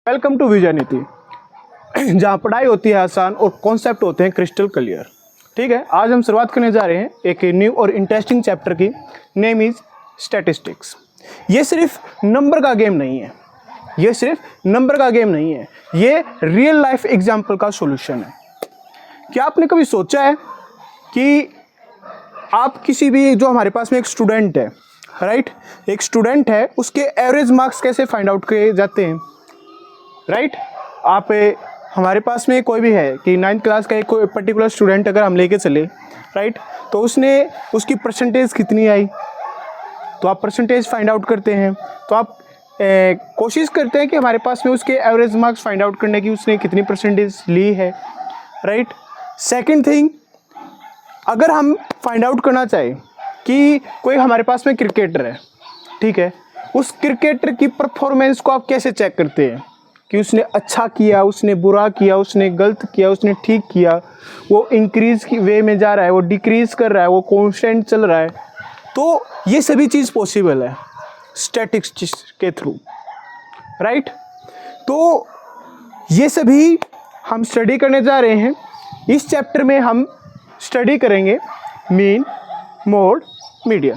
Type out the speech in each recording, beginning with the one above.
Welcome to विजय नीति, जहाँ पढ़ाई होती है आसान और कॉन्सेप्ट होते हैं क्रिस्टल क्लियर। ठीक है, आज हम शुरुआत करने जा रहे हैं एक न्यू और इंटरेस्टिंग चैप्टर की। Name is statistics. ये सिर्फ नंबर का गेम नहीं है, ये रियल लाइफ एग्जाम्पल का सॉल्यूशन है। क्या आपने कभी सोचा है कि आप किसी भी, जो हमारे पास में एक स्टूडेंट है, राइट, एक स्टूडेंट है, उसके एवरेज मार्क्स कैसे फाइंड आउट किए जाते हैं, राइट। आप हमारे पास में कोई भी है कि 9th क्लास का एक कोई पर्टिकुलर स्टूडेंट अगर हम लेके चले, राइट, तो उसकी परसेंटेज कितनी आई, तो आप परसेंटेज फाइंड आउट करते हैं। तो आप कोशिश करते हैं कि हमारे पास में उसके एवरेज मार्क्स फाइंड आउट करने की उसने कितनी परसेंटेज ली है, राइट। सेकंड थिंग, अगर हम फाइंड आउट करना चाहें कि कोई हमारे पास में क्रिकेटर है, ठीक है, उस क्रिकेटर की परफॉर्मेंस को आप कैसे चेक करते हैं कि उसने अच्छा किया, उसने बुरा किया, उसने गलत किया, उसने ठीक किया, वो इंक्रीज की वे में जा रहा है, वो डिक्रीज कर रहा है, वो कांस्टेंट चल रहा है। तो ये सभी चीज़ पॉसिबल है स्टैटिस्टिक्स के थ्रू, राइट। तो ये सभी हम स्टडी करने जा रहे हैं। इस चैप्टर में हम स्टडी करेंगे मीन, मोड, मीडियन।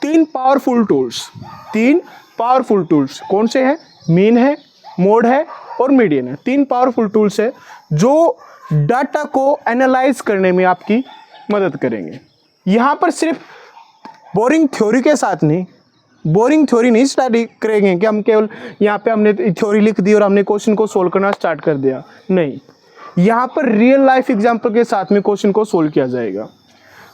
तीन पावरफुल टूल्स कौन से हैं? मीन है, मोड है और मीडियन है। तीन पावरफुल टूल्स है जो डाटा को एनालाइज करने में आपकी मदद करेंगे। यहाँ पर सिर्फ बोरिंग थ्योरी नहीं स्टडी करेंगे कि हम केवल यहाँ पे हमने थ्योरी लिख दी और हमने क्वेश्चन को सोल्व करना स्टार्ट कर दिया, नहीं, यहाँ पर रियल लाइफ एग्जाम्पल के साथ में क्वेश्चन को सोल्व किया जाएगा।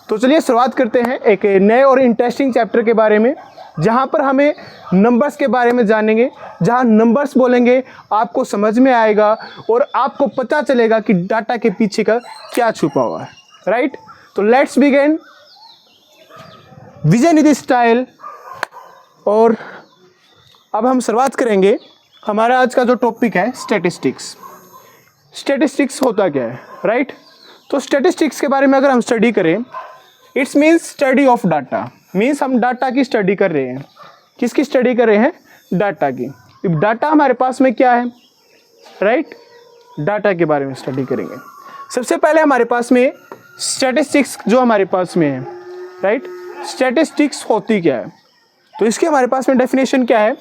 तो चलिए शुरुआत करते हैं एक नए और इंटरेस्टिंग चैप्टर के बारे में, जहाँ पर हमें नंबर्स के बारे में जानेंगे। जहाँ नंबर्स बोलेंगे आपको समझ में आएगा और आपको पता चलेगा कि डाटा के पीछे का क्या छुपा हुआ है, राइट। तो let's begin Vijay Nidhi style. और अब हम शुरुआत करेंगे। हमारा आज का जो टॉपिक है स्टैटिस्टिक्स होता क्या है, राइट। तो स्टैटिस्टिक्स के बारे में अगर हम स्टडी करें, it's means study of data, means हम डाटा की स्टडी कर रहे हैं। किसकी स्टडी कर रहे हैं? डाटा की। डाटा हमारे पास में क्या है, राइट, डाटा के बारे में स्टडी करेंगे। सबसे पहले हमारे पास में स्टैटिस्टिक्स जो हमारे पास में है, राइट, स्टैटिस्टिक्स होती क्या है, तो इसके हमारे पास में डेफिनेशन क्या है?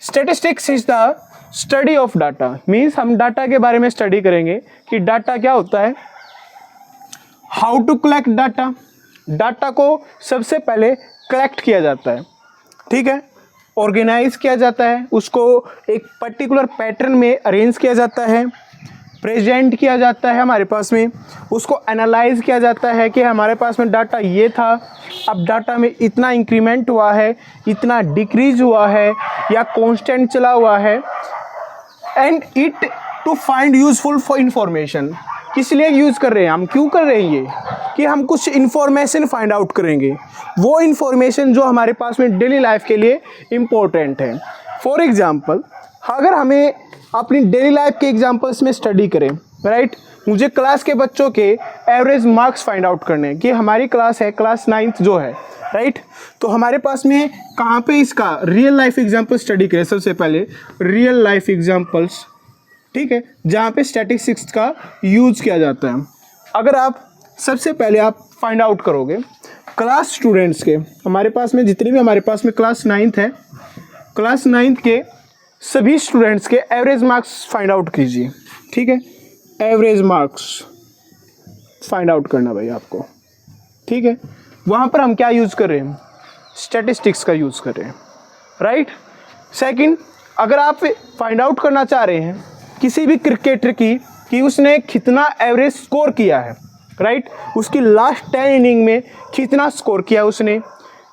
Statistics is the study of data, means हम डाटा के बारे में स्टडी करेंगे कि डाटा क्या होता है, how to collect data. Data को सबसे पहले कलेक्ट किया जाता है, ठीक है, ऑर्गेनाइज किया जाता है, उसको एक पर्टिकुलर पैटर्न में अरेंज किया जाता है, प्रेजेंट किया जाता है हमारे पास में, उसको एनालाइज किया जाता है कि हमारे पास में डाटा ये था, अब डाटा में इतना इंक्रीमेंट हुआ है, इतना डिक्रीज हुआ है या कांस्टेंट चला हुआ है, and it to find useful for information. किस लिए यूज़ कर रहे हैं हम, क्यों कर रहे हैं ये, कि हम कुछ इन्फॉर्मेशन फाइंड आउट करेंगे, वो इन्फॉर्मेशन जो हमारे पास में डेली लाइफ के लिए इम्पोर्टेंट है। फॉर एग्जांपल, अगर हमें अपनी डेली लाइफ के एग्जांपल्स में स्टडी करें, राइट, मुझे क्लास के बच्चों के एवरेज मार्क्स फाइंड आउट करने हैं कि हमारी क्लास है क्लास 9th जो है, राइट, तो हमारे पास में कहाँ पे इसका रियल लाइफ एग्जाम्पल स्टडी करें। सबसे पहले रियल लाइफ एग्जाम्पल्स, ठीक है, जहाँ पे स्टैटिस्टिक्स का यूज़ किया जाता है। अगर आप सबसे पहले आप फाइंड आउट करोगे क्लास स्टूडेंट्स के, हमारे पास में जितनी भी हमारे पास में क्लास 9th है, क्लास 9th के सभी स्टूडेंट्स के एवरेज मार्क्स फाइंड आउट कीजिए, ठीक है, एवरेज मार्क्स फाइंड आउट करना भाई आपको, ठीक है। वहाँ पर हम क्या यूज़ कर रहे हैं? स्टैटिस्टिक्स का यूज़ कर रहे हैं, राइट। सेकंड, अगर आप फाइंड आउट करना चाह रहे हैं किसी भी क्रिकेटर की कि उसने कितना एवरेज स्कोर किया है, राइट, उसकी लास्ट 10 इनिंग में कितना स्कोर किया उसने,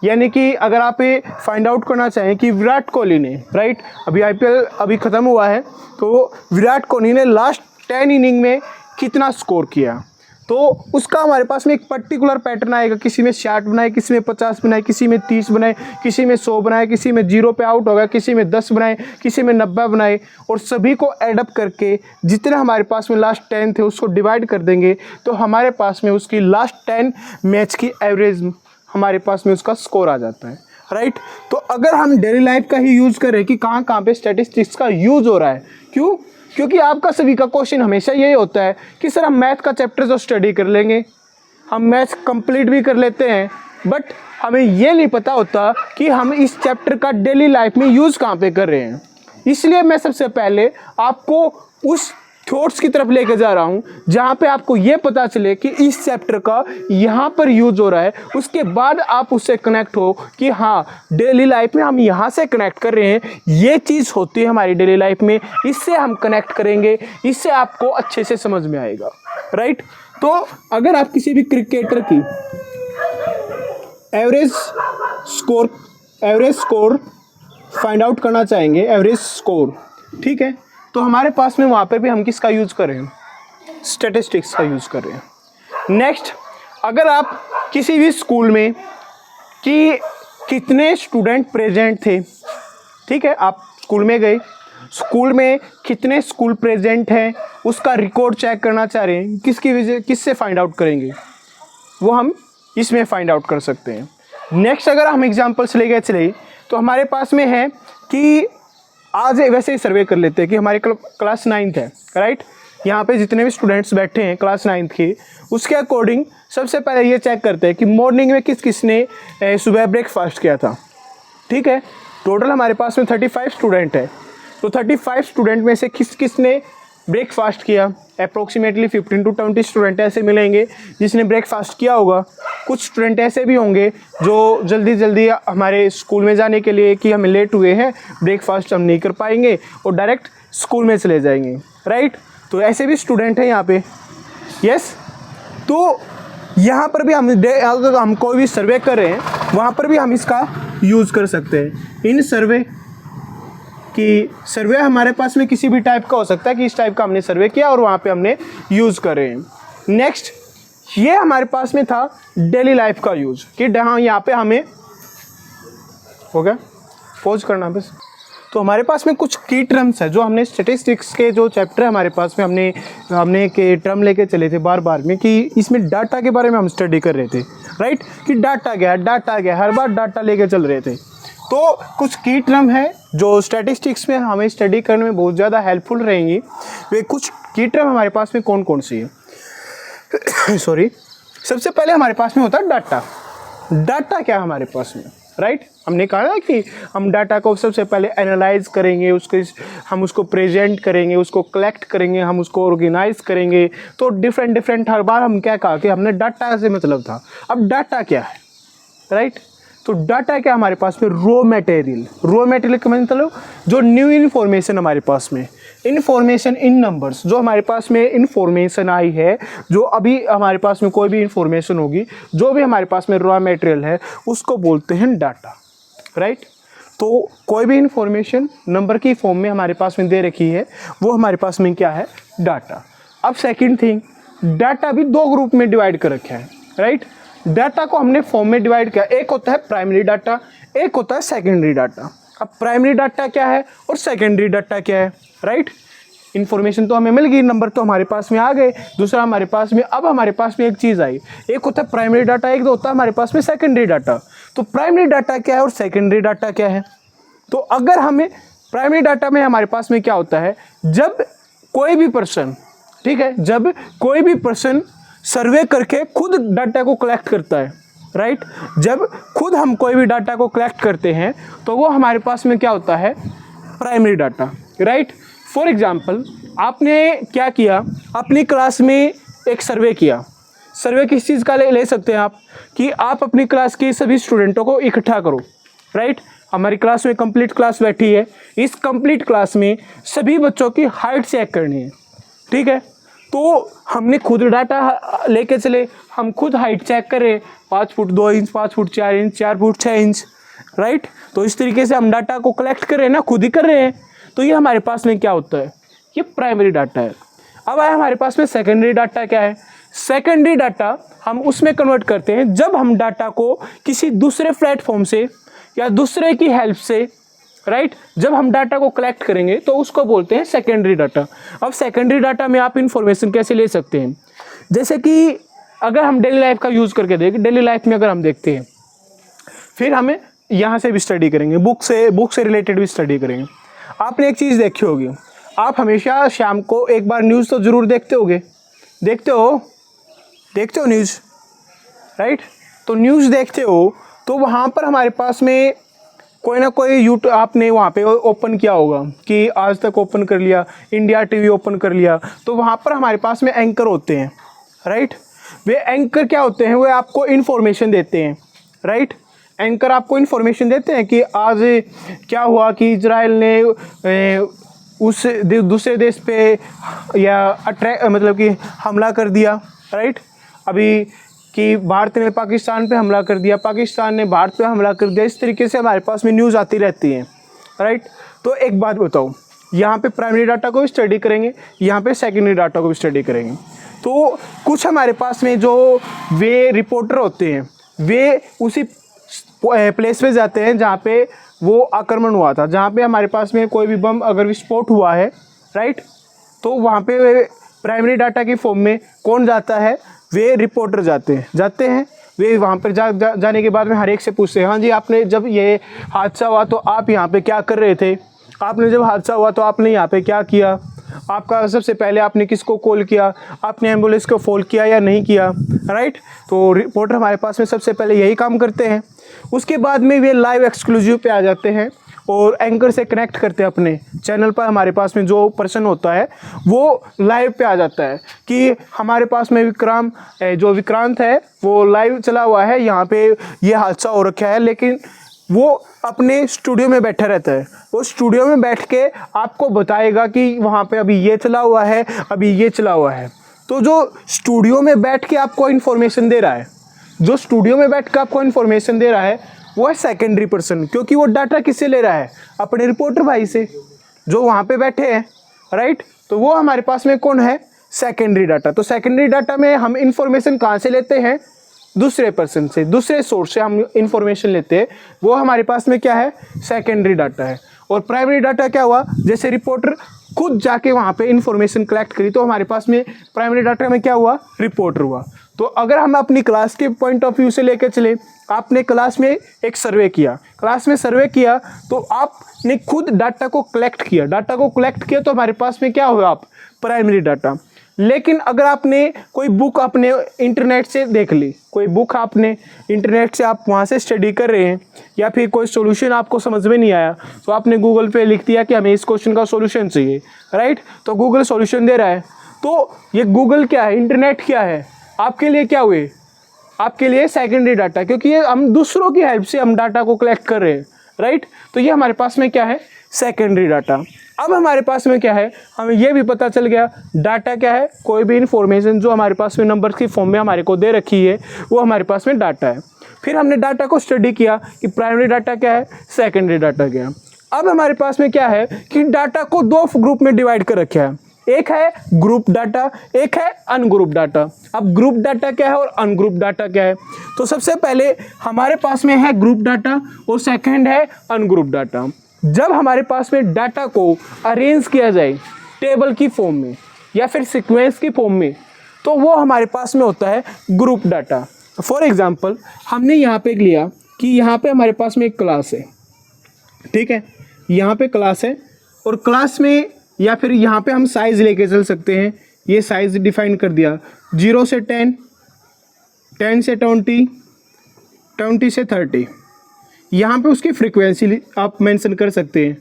यानी कि अगर आप ये फाइंड आउट करना चाहें कि विराट कोहली ने, राइट, अभी IPL अभी ख़त्म हुआ है, तो विराट कोहली ने लास्ट 10 इनिंग में कितना स्कोर किया, तो उसका हमारे पास में एक पर्टिकुलर पैटर्न आएगा। किसी में 60 बनाए, किसी में 50 बनाए, किसी में 30 बनाए, किसी में 100 बनाए, किसी में 0 पे आउट हो गया, किसी में 10 बनाए, किसी में 90 बनाए, और सभी को एडअप करके जितने हमारे पास में लास्ट 10 थे उसको डिवाइड कर देंगे, तो हमारे पास में उसकी लास्ट 10 मैच की एवरेज हमारे पास में उसका स्कोर आ जाता है। राइट। तो अगर हम डेली लाइफ का ही यूज़ करें कि कहाँ कहाँ पे स्टैटिस्टिक्स का यूज़ हो रहा है, क्यों? क्योंकि आपका सभी का क्वेश्चन हमेशा यही होता है कि सर हम मैथ का चैप्टर तो स्टडी कर लेंगे, हम मैथ्स कंप्लीट भी कर लेते हैं, बट हमें ये नहीं पता होता कि हम इस चैप्टर का डेली लाइफ में यूज़ कहाँ पे कर रहे हैं। इसलिए मैं सबसे पहले आपको उस थॉट्स की तरफ लेके जा रहा हूँ जहाँ पे आपको ये पता चले कि इस चैप्टर का यहाँ पर यूज़ हो रहा है, उसके बाद आप उससे कनेक्ट हो कि हाँ डेली लाइफ में हम यहाँ से कनेक्ट कर रहे हैं, ये चीज़ होती है हमारी डेली लाइफ में, इससे हम कनेक्ट करेंगे, इससे आपको अच्छे से समझ में आएगा, राइट। तो अगर आप किसी भी क्रिकेटर की एवरेज स्कोर फाइंड आउट करना चाहेंगे, एवरेज स्कोर, ठीक है, तो हमारे पास में वहाँ पर भी हम किसका यूज़ कर रहे हैं? स्टैटिस्टिक्स का यूज़ कर रहे हैं। नेक्स्ट, अगर आप किसी भी स्कूल में कि कितने स्टूडेंट प्रेजेंट थे, ठीक है, आप स्कूल में गए, स्कूल में कितने स्कूल प्रेजेंट हैं उसका रिकॉर्ड चेक करना चाह रहे हैं, किसकी वजह किससे फाइंड आउट करेंगे? वो हम इसमें फाइंड आउट कर सकते हैं। नेक्स्ट, अगर हम एग्जांपल्स लेके चले तो हमारे पास में है कि आज वैसे ही सर्वे कर लेते हैं कि हमारे क्लास 9th है, राइट। यहाँ पे जितने भी स्टूडेंट्स बैठे हैं क्लास 9th के, उसके अकॉर्डिंग सबसे पहले ये चेक करते हैं कि मॉर्निंग में किसने सुबह ब्रेकफास्ट किया था, ठीक है। टोटल हमारे पास में 35 स्टूडेंट है, तो 35 स्टूडेंट में से किसने ब्रेकफास्ट किया? अप्रोक्सीमेटली 15 to 20 स्टूडेंट ऐसे मिलेंगे जिसने ब्रेकफास्ट किया होगा। कुछ स्टूडेंट ऐसे भी होंगे जो जल्दी हमारे स्कूल में जाने के लिए कि हम लेट हुए हैं, ब्रेकफास्ट हम नहीं कर पाएंगे और डायरेक्ट स्कूल में चले जाएंगे, राइट। तो ऐसे भी स्टूडेंट हैं यहाँ पे, यस। तो यहाँ पर भी अगर हम कोई भी सर्वे कर रहे हैं वहाँ पर भी हम इसका यूज़ कर सकते हैं। इन सर्वे कि सर्वे हमारे पास में किसी भी टाइप का हो सकता है कि इस टाइप का हमने सर्वे किया और वहाँ पे हमने यूज़ कर रहे हैं। नेक्स्ट, ये हमारे पास में था डेली लाइफ का यूज़ कि हाँ यहाँ पे हमें हो गया, पॉज करना बस। तो हमारे पास में कुछ की टर्म्स है जो हमने स्टैटिस्टिक्स के जो चैप्टर है हमारे पास में हमने के टर्म लेके चले थे बार बार में कि इसमें डाटा के बारे में हम स्टडी कर रहे थे, राइट, कि डाटा गया हर बार डाटा लेके चल रहे थे। तो कुछ की टर्म है जो स्टैटिस्टिक्स में हमें स्टडी करने में बहुत ज़्यादा हेल्पफुल रहेंगी। वे कुछ की टर्म हमारे पास में कौन कौन सी है? सॉरी, सबसे पहले हमारे पास में होता है डाटा। डाटा क्या है हमारे पास में, राइट। हमने कहा ना कि हम डाटा को सबसे पहले एनालाइज करेंगे, हम उसको प्रेजेंट करेंगे, उसको कलेक्ट करेंगे, हम उसको ऑर्गेनाइज करेंगे। तो डिफरेंट हर बार हम क्या कहा कि हमने डाटा से मतलब था। अब डाटा क्या है, राइट। तो डाटा क्या हमारे पास में? रॉ मटेरियल का मतलब जो न्यू इन्फॉर्मेशन हमारे पास में, इन्फॉर्मेशन इन नंबर्स, जो हमारे पास में इन्फॉर्मेशन आई है, जो अभी हमारे पास में कोई भी इन्फॉर्मेशन होगी, जो भी हमारे पास में रॉ मटेरियल है उसको बोलते हैं डाटा, राइट। तो कोई भी इन्फॉर्मेशन नंबर की फॉर्म में हमारे पास में दे रखी है वो हमारे पास में क्या है? डाटा। अब सेकेंड थिंग, डाटा भी दो ग्रुप में डिवाइड कर रखा है, राइट। डाटा को हमने फॉर्म में डिवाइड किया, एक होता है प्राइमरी डाटा, एक होता है सेकेंडरी डाटा। अब प्राइमरी डाटा क्या है और सेकेंडरी डाटा क्या है, राइट। इन्फॉर्मेशन तो हमें मिल गई, नंबर तो हमारे पास में आ गए। दूसरा हमारे पास में अब हमारे पास में एक चीज़ आई, एक होता है प्राइमरी डाटा, एक होता है हमारे पास में सेकेंडरी डाटा। तो प्राइमरी डाटा क्या है और सेकेंडरी डाटा क्या है? तो अगर हमें प्राइमरी डाटा में हमारे पास में क्या होता है, जब कोई भी पर्सन, ठीक है, जब कोई भी पर्सन सर्वे करके खुद डाटा को कलेक्ट करता है, राइट। जब खुद हम कोई भी डाटा को कलेक्ट करते हैं तो वो हमारे पास में क्या होता है? Primary data, right. For example, आपने क्या किया, अपनी क्लास में एक सर्वे किया। सर्वे किस चीज़ का ले सकते हैं आप कि आप अपनी क्लास के सभी स्टूडेंटों को इकट्ठा करो, राइट। हमारी क्लास में कंप्लीट क्लास बैठी है, इस कंप्लीट क्लास में सभी बच्चों की हाइट चेक करनी है, ठीक है। तो हमने खुद डाटा लेके चले, हम खुद हाइट चेक करें, 5 foot 2 inch, 5 foot 4 inch, 4 foot 6 inch, right. तो इस तरीके से हम डाटा को कलेक्ट कर रहे हैं ना, खुद ही कर रहे हैं। तो ये हमारे पास में क्या होता है? ये प्राइमरी डाटा है। अब आया हमारे पास में सेकेंडरी डाटा क्या है? सेकेंडरी डाटा हम उसमें कन्वर्ट करते हैं जब हम डाटा को किसी दूसरे प्लेटफॉर्म से या दूसरे की हेल्प से, राइट, जब हम डाटा को कलेक्ट करेंगे तो उसको बोलते हैं सेकेंडरी डाटा। अब सेकेंडरी डाटा में आप इंफॉर्मेशन कैसे ले सकते हैं? जैसे कि अगर हम डेली लाइफ का यूज़ करके देखें, डेली लाइफ में अगर हम देखते हैं, फिर हमें यहाँ से भी स्टडी करेंगे, बुक से रिलेटेड भी स्टडी करेंगे। आपने एक चीज़ देखी होगी, आप हमेशा शाम को एक बार न्यूज़ तो ज़रूर देखते होगे, देखते हो न्यूज़, राइट? तो न्यूज़ देखते हो तो वहाँ पर हमारे पास में कोई ना कोई यूट्यूब आपने वहाँ पे ओपन किया होगा कि आज तक ओपन कर लिया, इंडिया टीवी ओपन कर लिया, तो वहाँ पर हमारे पास में एंकर होते हैं, राइट? वे एंकर क्या होते हैं, वे आपको इन्फॉर्मेशन देते हैं, राइट? एंकर आपको इन्फॉर्मेशन देते हैं कि आज क्या हुआ कि इजराइल ने उस दूसरे देश पे या मतलब कि हमला कर दिया, राइट? अभी कि भारत ने पाकिस्तान पे हमला कर दिया, पाकिस्तान ने भारत पे हमला कर दिया, इस तरीके से हमारे पास में न्यूज़ आती रहती है, राइट? तो एक बात बताओ, यहाँ पे प्राइमरी डाटा को भी स्टडी करेंगे, यहाँ पे सेकेंडरी डाटा को भी स्टडी करेंगे। तो कुछ हमारे पास में जो वे रिपोर्टर होते हैं, वे उसी प्लेस पे जाते हैं जहाँ पे वो आक्रमण हुआ था, जहाँ पे हमारे पास में कोई भी बम अगर विस्फोट हुआ है, राइट? तो वहाँ पे प्राइमरी डाटा की फॉर्म में कौन जाता है, वे रिपोर्टर जाते हैं। वे वहाँ पर जाने के बाद में हर एक से पूछते हैं, हाँ जी आपने जब ये हादसा हुआ तो आप यहाँ पे क्या कर रहे थे, आपने जब हादसा हुआ तो आपने यहाँ पे क्या किया, आपका सबसे पहले आपने किसको कॉल किया, आपने एम्बुलेंस को फोन किया या नहीं किया, राइट? तो रिपोर्टर हमारे पास में सबसे पहले यही काम करते हैं। उसके बाद में वे लाइव एक्सक्लूसिव पे आ जाते हैं और एंकर से कनेक्ट करते हैं अपने चैनल पर। हमारे पास में जो पर्सन होता है वो लाइव पे आ जाता है कि हमारे पास में विक्रांत है वो लाइव चला हुआ है, यहाँ पे ये हादसा हो रखा है, लेकिन वो अपने स्टूडियो में बैठा रहता है। वो स्टूडियो में बैठ के आपको बताएगा कि वहाँ पे अभी ये चला हुआ है, अभी ये चला हुआ है। तो जो स्टूडियो में बैठ के आपको इन्फॉर्मेशन दे रहा है, वो है सेकेंडरी पर्सन, क्योंकि वो डाटा किससे ले रहा है, अपने रिपोर्टर भाई से जो वहाँ पे बैठे हैं, राइट? तो वो हमारे पास में कौन है, सेकेंडरी डाटा। तो सेकेंडरी डाटा में हम इंफॉर्मेशन कहाँ से लेते हैं, दूसरे पर्सन से, दूसरे सोर्स से हम इंफॉर्मेशन लेते हैं, वो हमारे पास में क्या है, सेकेंडरी डाटा है। और प्राइमरी डाटा क्या हुआ, जैसे रिपोर्टर खुद जाके वहाँ पे इंफॉर्मेशन कलेक्ट करी तो हमारे पास में प्राइमरी डाटा में क्या हुआ, रिपोर्टर हुआ। तो अगर हम अपनी क्लास के पॉइंट ऑफ व्यू से लेकर चले, आपने क्लास में एक सर्वे किया, तो आपने खुद डाटा को कलेक्ट किया तो हमारे पास में क्या हुआ, आप प्राइमरी डाटा। लेकिन अगर आपने कोई बुक आपने इंटरनेट से देख ली, आप वहाँ से स्टडी कर रहे हैं, या फिर कोई सॉल्यूशन आपको समझ में नहीं आया तो आपने गूगल पे लिख दिया कि हमें इस क्वेश्चन का सॉल्यूशन चाहिए, राइट? तो गूगल सॉल्यूशन दे रहा है। तो ये गूगल क्या है, इंटरनेट क्या है, आपके लिए क्या हुए, आपके लिए सेकेंडरी डाटा, क्योंकि ये हम दूसरों की हेल्प से हम डाटा को कलेक्ट कर रहे हैं, राइट? तो ये हमारे पास में क्या है, सेकेंडरी डाटा। अब हमारे पास में क्या है, हमें ये भी पता चल गया डाटा क्या है, कोई भी इंफॉर्मेशन जो हमारे पास में नंबर्स की फॉर्म में हमारे को दे रखी है वो हमारे पास में डाटा है। फिर हमने डाटा को स्टडी किया कि प्राइमरी डाटा क्या है, सेकेंडरी डाटा क्या है। अब हमारे पास में क्या है कि डाटा को दो ग्रुप में डिवाइड कर रखा है, एक है ग्रुप डाटा, एक है अनग्रुप डाटा। अब ग्रुप डाटा क्या है और अनग्रुप डाटा क्या है, तो सबसे पहले हमारे पास में है ग्रुप डाटा और सेकंड है अनग्रुप डाटा। जब हमारे पास में डाटा को अरेंज किया जाए टेबल की फॉर्म में या फिर सीक्वेंस की फॉर्म में, तो वो हमारे पास में होता है ग्रुप डाटा। फॉर एग्जांपल हमने यहाँ पे लिया कि यहाँ पे हमारे पास में एक क्लास है, ठीक है, यहाँ पे क्लास है और क्लास में या फिर यहाँ पे हम साइज़ लेके चल सकते हैं। ये साइज़ डिफाइन कर दिया 0 से 10, 10 से 20, 20 से 30। यहाँ पे उसकी फ्रीक्वेंसी आप मेंशन कर सकते हैं,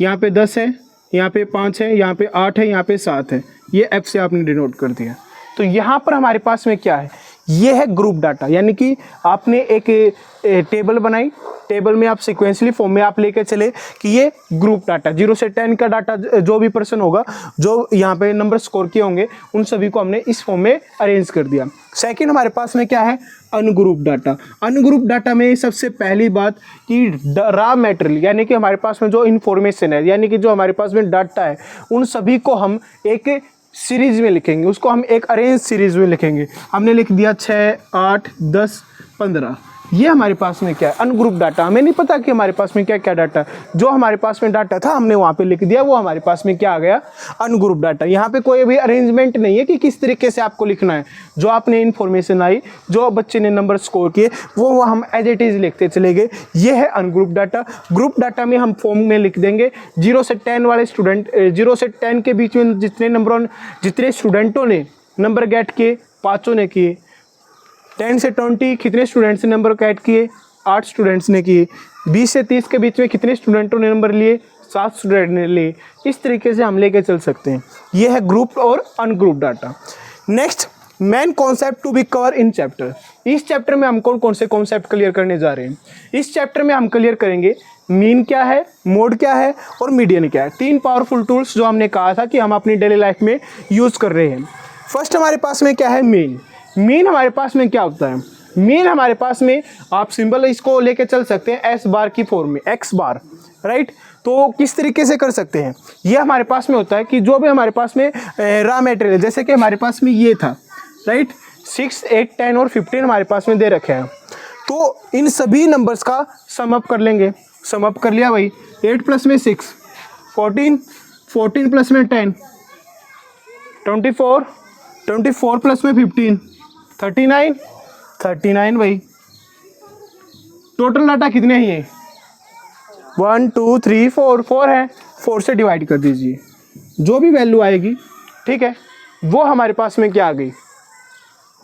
यहाँ पे 10 है, यहाँ पे 5 है, यहाँ पे 8 है, यहाँ पे 7 है, ये F से आपने डिनोट कर दिया। तो यहाँ पर हमारे पास में क्या है, ये है ग्रुप डाटा, यानी कि आपने एक टेबल बनाई, टेबल में आप सिक्वेंसली फॉर्म में आप लेकर चले कि ये ग्रुप डाटा 0 से 10 का डाटा, जो भी पर्सन होगा जो यहाँ पे नंबर स्कोर किए होंगे उन सभी को हमने इस फॉर्म में अरेंज कर दिया। सेकंड हमारे पास में क्या है, अनग्रुप डाटा। अनग्रुप डाटा में सबसे पहली बात कि रॉ मटेरियल, यानी कि हमारे पास में जो इन्फॉर्मेशन है, यानी कि जो हमारे पास में डाटा है, उन सभी को हम एक सीरीज में लिखेंगे, उसको हम एक अरेंज सीरीज में लिखेंगे। हमने लिख दिया 6, 8, 10, 15, ये हमारे पास में क्या है, अनग्रुप डाटा। हमें नहीं पता कि हमारे पास में क्या क्या डाटा है, जो हमारे पास में डाटा था हमने वहाँ पे लिख दिया, वो हमारे पास में क्या आ गया, अनग्रुप डाटा। यहाँ पे कोई भी अरेंजमेंट नहीं है कि किस तरीके से आपको लिखना है। जो आपने इन्फॉर्मेशन आई, जो बच्चे ने नंबर स्कोर किए, वो हम एज इट इज़ लिखते चले गए। ये है अनग्रुप डाटा। ग्रुप डाटा में हम फॉर्म में लिख देंगे 0 से 10 वाले स्टूडेंट, 0 से 10 के बीच में जितने स्टूडेंटों ने नंबर गेट किए, 5 ने किए। 10 से 20 कितने स्टूडेंट्स ने नंबर गेट किए, 8 स्टूडेंट्स ने किए। 20 से 30 के बीच में कितने स्टूडेंटों ने नंबर लिए, 7 स्टूडेंट ने लिए। इस तरीके से हम लेके चल सकते हैं। ये है ग्रुप और ungroup data. Next, main concept to be cover in chapter. इस चैप्टर में हम कौन कौन से कॉन्सेप्ट क्लियर करने जा रहे हैं। इस चैप्टर में हम क्लियर करेंगे मीन क्या है, मोड क्या है और मीडियन क्या है। 3 पावरफुल टूल्स जो हमने कहा था कि हम अपनी डेली लाइफ में यूज़ कर रहे हैं। फर्स्ट हमारे पास में क्या है, मीन। मीन हमारे पास में क्या होता है, मीन हमारे पास में आप सिंबल इसको लेके चल सकते हैं एस बार की फॉर्म में, एक्स बार, राइट। तो किस तरीके से कर सकते हैं, ये हमारे पास में होता है कि जो भी हमारे पास में रॉ मटेरियल, जैसे कि हमारे पास में ये था, राइट, 6, 8, 10 और 15 हमारे पास में दे रखे हैं। तो इन सभी नंबर्स का सम अप कर लेंगे। सम अप कर लिया भाई, 8 प्लस में 6 14, 14 प्लस में 10 24, 24 प्लस में 15 39, 39 भाई। टोटल डाटा कितने हैं ये, 1 2 3 4, 4 है। 4 से डिवाइड कर दीजिए, जो भी वैल्यू आएगी, ठीक है, वो हमारे पास में क्या आ गई,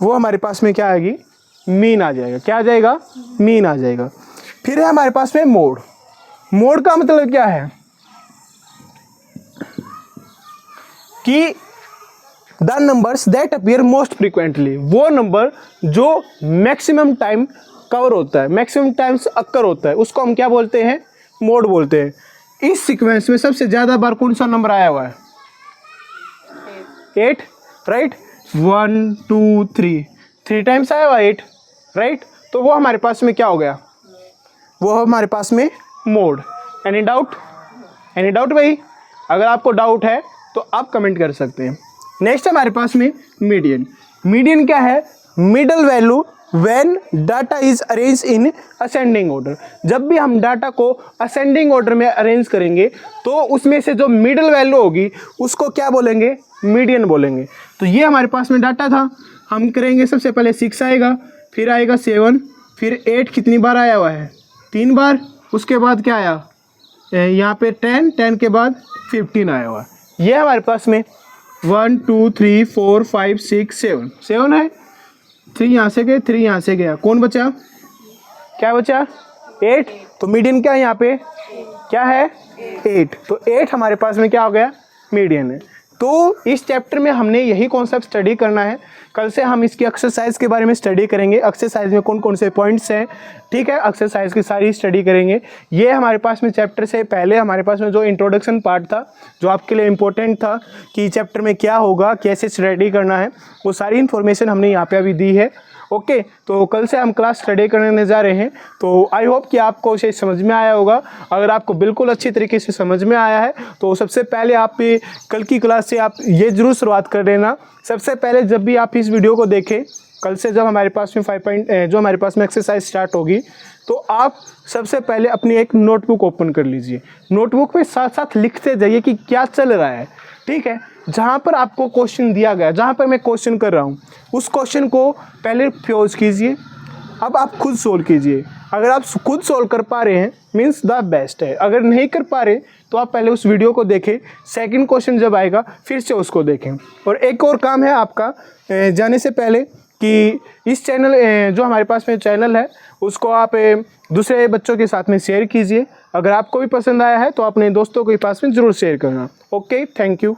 वो हमारे पास में क्या आएगी, मीन आ जाएगा। क्या आ जाएगा, मीन आ जाएगा। फिर है हमारे पास में मोड। मोड का मतलब क्या है कि the numbers that appear most frequently, वो नंबर जो मैक्सिमम टाइम कवर होता है, मैक्सिमम टाइम्स अक्कर होता है, उसको हम क्या बोलते हैं, मोड बोलते हैं। इस सीक्वेंस में सबसे ज़्यादा बार कौन सा नंबर आया हुआ है, 8, राइट। 1 2 3 टाइम्स आया हुआ 8, राइट। तो वो हमारे पास में क्या हो गया, वो हमारे पास में mode. Any doubt, any doubt भाई। अगर आपको डाउट है तो आप कमेंट कर सकते हैं। नेक्स्ट हमारे पास में मीडियन। मीडियन क्या है, middle value when data is arrange in ascending order. जब भी हम डाटा को असेंडिंग ऑर्डर में अरेंज करेंगे तो उसमें से जो मिडल वैल्यू होगी उसको क्या बोलेंगे, मीडियन बोलेंगे। तो ये हमारे पास में डाटा था, हम करेंगे सबसे पहले 6 आएगा, फिर आएगा 7, फिर 8 कितनी बार आया हुआ है, 3 बार। उसके बाद क्या आया, यहाँ पे 10 के बाद 15 आया हुआ है। ये हमारे पास में 1 2 3 4 5 6 7 है। 3 यहाँ से गए, 3 यहाँ से गया, कौन बचा, क्या बचा, 8। तो मीडियन क्या है यहाँ पे, क्या है, 8। तो 8 हमारे पास में क्या हो गया, मीडियन है। तो इस चैप्टर में हमने यही कॉन्सेप्ट स्टडी करना है। कल से हम इसकी एक्सरसाइज के बारे में स्टडी करेंगे, एक्सरसाइज में कौन कौन से पॉइंट्स हैं, ठीक है, एक्सरसाइज की सारी स्टडी करेंगे। ये हमारे पास में चैप्टर से पहले हमारे पास में जो इंट्रोडक्शन पार्ट था, जो आपके लिए इम्पोर्टेंट था कि चैप्टर में क्या होगा, कैसे स्टडी करना है, वो सारी इन्फॉर्मेशन हमने यहाँ पे अभी दी है। ओके, तो कल से हम क्लास स्टडी करने जा रहे हैं। तो आई होप कि आपको उसे समझ में आया होगा। अगर आपको बिल्कुल अच्छी तरीके से समझ में आया है तो सबसे पहले आप कल की क्लास से आप ये ज़रूर शुरुआत कर देना। सबसे पहले जब भी आप इस वीडियो को देखें, कल से जब हमारे पास में 5 पॉइंट जो हमारे पास में एक्सरसाइज स्टार्ट होगी, तो आप सबसे पहले अपनी एक नोटबुक ओपन कर लीजिए। नोटबुक पे साथ साथ लिखते जाइए कि क्या चल रहा है, ठीक है। जहाँ पर आपको क्वेश्चन दिया गया, जहाँ पर मैं क्वेश्चन कर रहा हूँ, उस क्वेश्चन को पहले फ्यूज कीजिए। अब आप खुद सोल्व कीजिए। अगर आप खुद सोल्व कर पा रहे हैं मीन्स द बेस्ट है। अगर नहीं कर पा रहे तो आप पहले उस वीडियो को देखें, सेकंड क्वेश्चन जब आएगा फिर से उसको देखें। और एक और काम है आपका जाने से पहले कि इस चैनल जो हमारे पास में चैनल है उसको आप दूसरे बच्चों के साथ में शेयर कीजिए। अगर आपको भी पसंद आया है तो अपने दोस्तों के पास में ज़रूर शेयर करना। Okay, thank you.